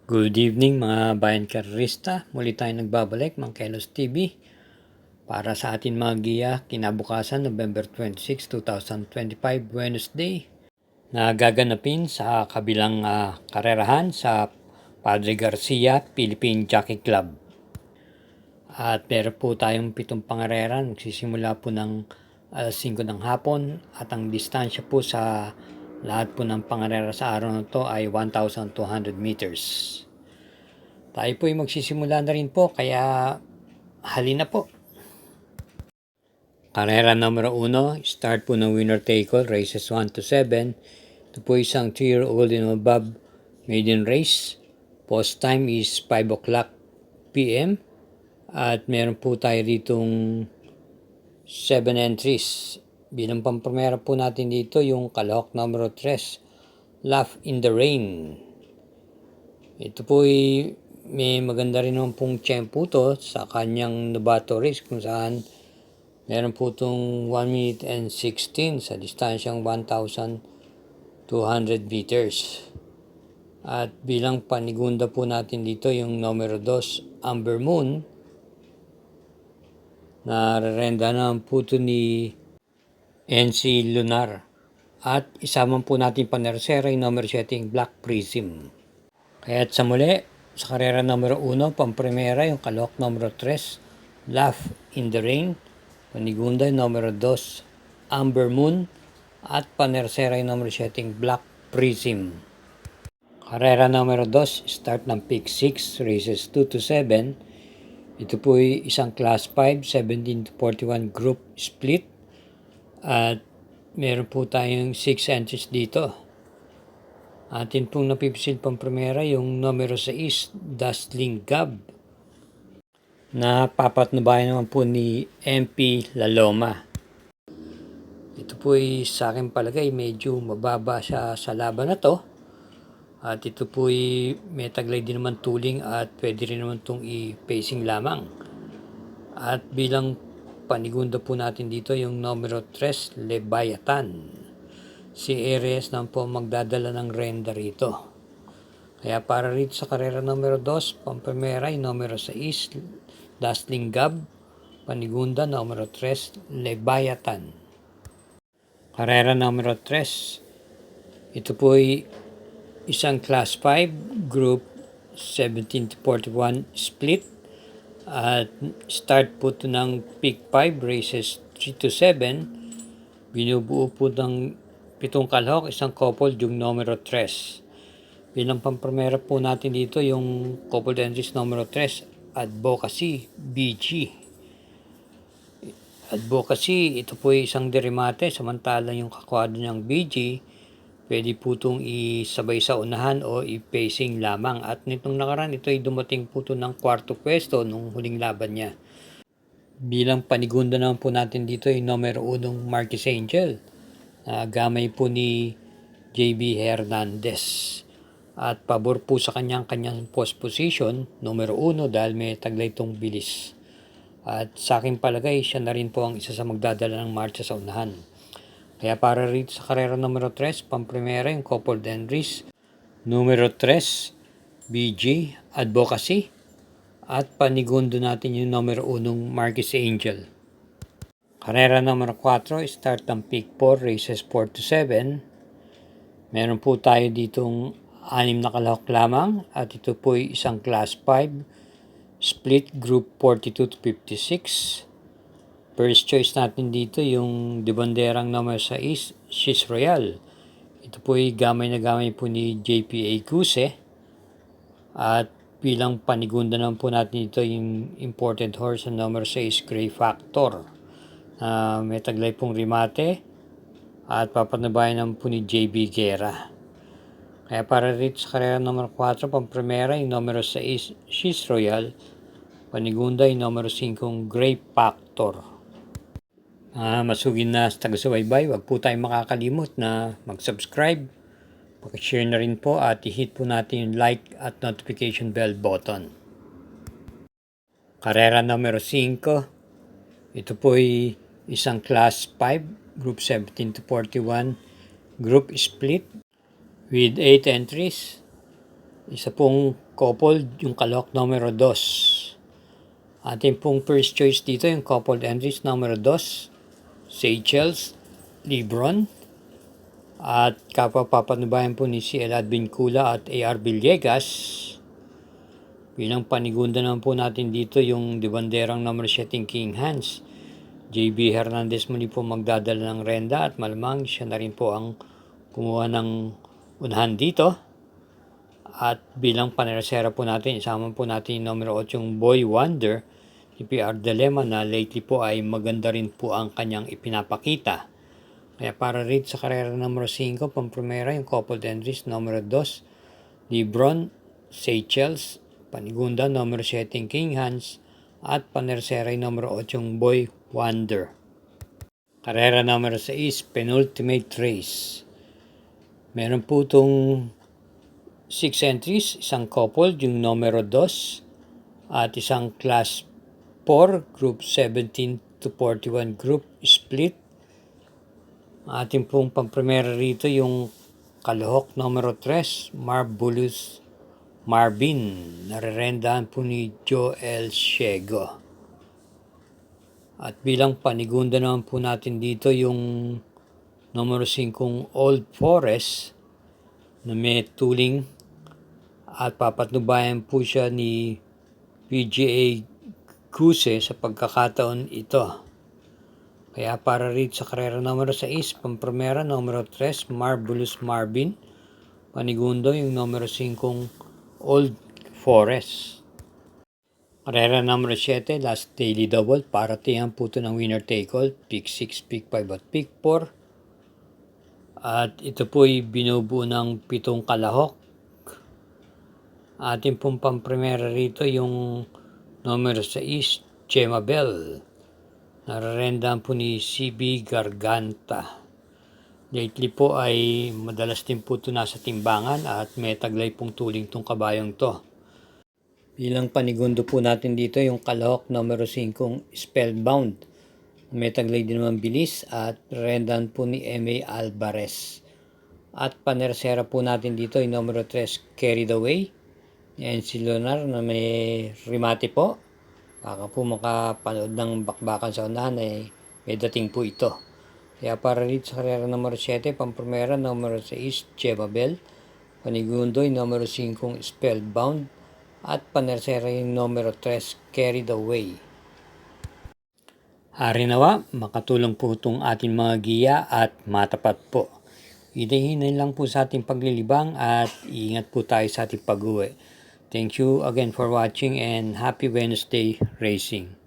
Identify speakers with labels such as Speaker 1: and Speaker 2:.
Speaker 1: Good evening mga bayan karerista. Muli tayo nagbabalik ng Kelos TV para sa atin mga giya kinabukasan November 26, 2025 Wednesday na gaganapin sa kabilang karerahan sa Padre Garcia Philippine Jockey Club. At meron po tayong 7 pangarera. Nagsisimula po ng alas 5 ng hapon at ang distansya po sa lahat po ng pangarera sa araw na to ay 1,200 meters. Tayo po ay magsisimula na rin po kaya halina po. Karera numero 1, start po ng winner take all, races 1 to 7. Ito po isang 2-year-old and above maiden race. Post time is 5 o'clock p.m. At meron po tayo ditong 7 entries. Bilang pampramera po natin dito yung kalahok numero 3, Laugh in the Rain. Ito po ay may maganda rin naman pong tiyempo to sa kanyang novato race kung saan meron po itong 1 minute and 16 sa distansyang 1,200 meters. At bilang panigunda po natin dito yung numero 2, Amber Moon. Narerenda naman po ito ni NC Lunar. At isama po natin panersera yung numero 7, Black Prism. Kaya't sa muli, sa karera numero 1, pamprimera yung kalahok numero 3, Laugh in the Rain. Panigunda yung numero 2, Amber Moon. At panersera yung numero 7, Black Prism. Karera numero 2, start ng pick 6, races 2 to 7. Ito po ay isang class 5, 17 to 41 group split. At meron po tayong 6 entries dito. Atin pong napipisil pang primera yung numero 6, Dazzling Gab. Napapatnubayan naman po ni MP Laloma. Ito po ay sa akin palagay medyo mababa siya sa laban na to. At ito po ay may taglay din naman tuling at pwede rin naman itong i-pacing lamang. At bilang panigunda po natin dito yung numero 3, Leviathan. Si Aries naman po magdadala ng renda rito. Kaya para rito sa karera numero 2, pamprimera yung numero 6, Dazzling Gab. Panigunda numero 3, Leviathan. Karera numero 3. Ito po ay isang class 5, group 17 to 41 split. At start po ito ng pick 5, races 3 to 7. Binubuo po ng 7 kalahok, isang couple, yung numero 3. Bilang pamprimera po natin dito yung couple entries numero 3, Advocacy BG. Advocacy, ito po ay isang derimate, samantala yung kakwadro niyang BG, pwede po itong isabay sa unahan o i-pacing lamang. At nitong nakaraan, ito ay dumating po ito ng 4th pwesto nung huling laban niya. Bilang panigunda naman po natin dito yung numero 1, Marquis Angel. Gamay po ni JB Hernandez. At pabor po sa kanyang post position, numero 1 dahil may taglay itong bilis. At sa aking palagay, siya na rin po ang isa sa magdadala ng marcha sa unahan. Kaya para rito sa karera numero 3, pamprimera yung couple entries, numero 3, BG, Advocacy. At panigundo natin yung numero 1, Marquis Angel. Karera numero 4, start ng pick 4, races 4 to 7. Meron po tayo ditong 6 na kalahok lamang at ito po ay isang class 5, split group 42 to 56. First choice natin dito yung debanderang numero 6, She's Royal. Ito po ay gamay na gamay po ni JPA Guse. At bilang panigunda naman po natin dito yung important horse na numero 6, Gray Factor. May taglay pong rimate at papanabayan naman po ni JB Guerra. Kaya para rito sa karera numero 4, pamprimera yung numero 6, She's Royal. Panigunda yung numero 5, Gray Factor. Masugin na sa taga-subaybay, huwag po tayong makakalimot na mag-subscribe, pag-share na rin po at i-hit po natin yung like at notification bell button. Karera numero 5, ito po ay isang class 5, group 17 to 41, group split with 8 entries. Isa pong coupled yung kalahok numero 2. Ating pong first choice dito yung coupled entries numero 2, Seychelles, Lebron, at kapwa papanubayan po ni CL Advincula at AR Villegas. Bilang panigunda naman po natin dito yung dibanderang numero 7 King Hans. JB Hernandez muli po magdadala ng renda at malamang siya na rin po ang kumuha ng unahan dito. At bilang paneresera po natin, isama po natin yung numero 8 yung Boy Wonder ni PR Dilema na lately po ay maganda rin po ang kanyang ipinapakita. Kaya para rin sa karera numero 5, pampremera yung coupled entries numero 2, Lebron, Seychelles, panigunda numero 7 King Hans, at paneresera yung numero 8 yung Boy Wonder. Karera numero 6, penultimate race. Meron po itong 6 entries, isang coupled yung numero 2 at isang class 4 group 17 to 41 group split. Ating pong pampremera rito yung kalahok numero 3, Marvelous Marvin, narerendahan po ni Joel Ciego. At bilang panigunda naman po natin dito yung numero 5 Old Forest na may tuling at papatnubayan po siya ni PGA Guse sa pagkakataon ito. Kaya para rin sa karera numero 6, pampremera numero 3, Marvelous Marvin, panigundo yung numero 5 Old Forest. Karera numero 7, last daily double, paratihan po ito ng winner take all, pick 6, pick 5 at pick 4. At ito po ay binubuo ng 7 kalahok. Ating pong pampremera rito yung numero 6, Chema Bell. Nararendahan po ni CB Garganta. Lately po ay madalas din po ito nasa timbangan at may taglay pong tuling tong kabayong to. Bilang panigundo po natin dito yung kalahok numero 5, Spellbound. May taglay din naman bilis at rendahan po ni M.A. Alvarez. At panersera po natin dito yung numero 3, Carried Away. Yan si Leonard na may remate po. Baka po makapanood ng bakbakan sa unahan ay may dating po ito. Kaya para rin sa karera numero 7, pampremera numero 6, Chema Bell. Panigundo yung numero 5, Spellbound. At panersera yung numero 3, Carried Away. Hari nawa, makatulong po itong ating mga giya at matapat po. Hinahinay lang po sa ating paglilibang at iingat po tayo sa ating pag-uwi. Thank you again for watching and happy Wednesday racing.